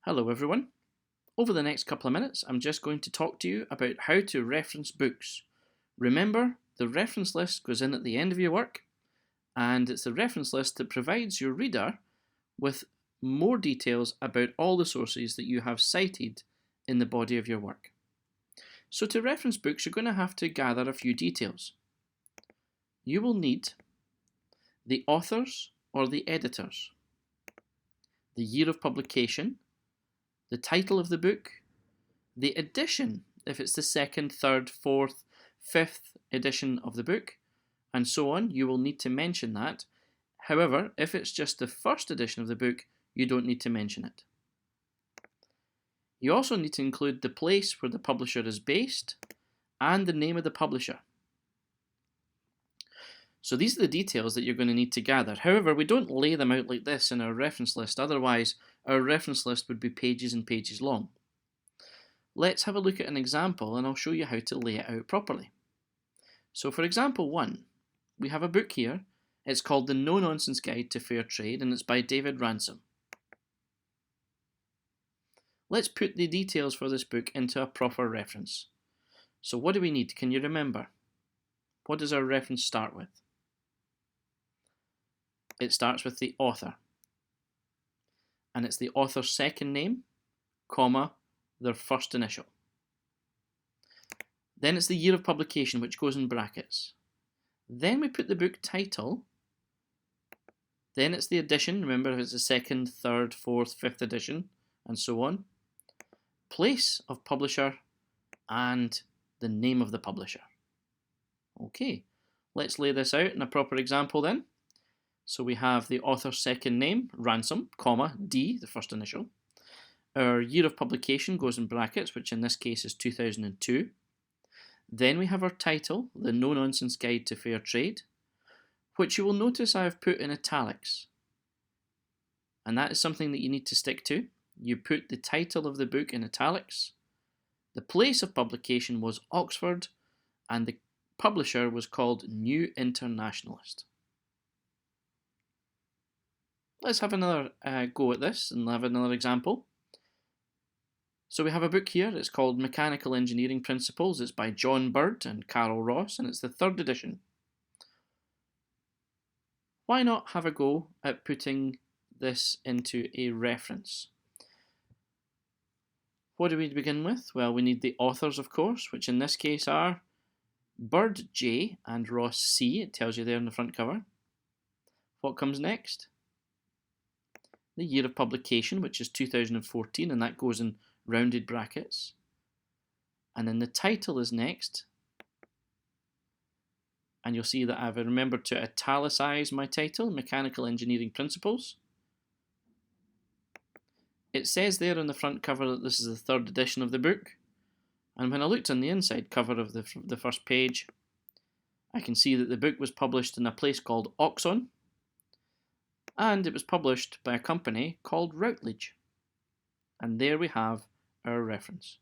Hello everyone. Over the next couple of minutes, I'm just going to talk to you about how to reference books. Remember, the reference list goes in at the end of your work, and it's the reference list that provides your reader with more details about all the sources that you have cited in the body of your work. So to reference books, you're going to have to gather a few details. You will need the authors or the editors, the year of publication, the title of the book, the edition, if it's the second, third, fourth, fifth edition of the book, and so on, you will need to mention that. However, if it's just the first edition of the book, you don't need to mention it. You also need to include the place where the publisher is based and the name of the publisher. So these are the details that you're going to need to gather. However, we don't lay them out like this in our reference list, otherwise our reference list would be pages and pages long. Let's have a look at an example and I'll show you how to lay it out properly. So for example 1, we have a book here. It's called The No-Nonsense Guide to Fair Trade and it's by David Ransom. Let's put the details for this book into a proper reference. So what do we need? Can you remember? What does our reference start with? It starts with the author. And it's the author's second name, comma, their first initial. Then it's the year of publication, which goes in brackets. Then we put the book title. Then it's the edition. Remember, if it's the second, third, fourth, fifth edition, and so on. Place of publisher and the name of the publisher. Okay, let's lay this out in a proper example then. So we have the author's second name, Ransom, comma, D, the first initial. Our year of publication goes in brackets, which in this case is 2002. Then we have our title, The No-Nonsense Guide to Fair Trade, which you will notice I have put in italics. And that is something that you need to stick to. You put the title of the book in italics. The place of publication was Oxford, and the publisher was called New Internationalist. Let's have another go at this and have another example. So we have a book here, it's called Mechanical Engineering Principles. It's by John Bird and Carol Ross, and it's the third edition. Why not have a go at putting this into a reference? What do we begin with? Well, we need the authors, of course, which in this case are Bird J and Ross C. It tells you there on the front cover. What comes next? The year of publication, which is 2014, and that goes in rounded brackets. And then the title is next. And you'll see that I've remembered to italicize my title, Mechanical Engineering Principles. It says there on the front cover that this is the third edition of the book. And when I looked on the inside cover of the first page, I can see that the book was published in a place called Oxon. And it was published by a company called Routledge. And there we have our reference.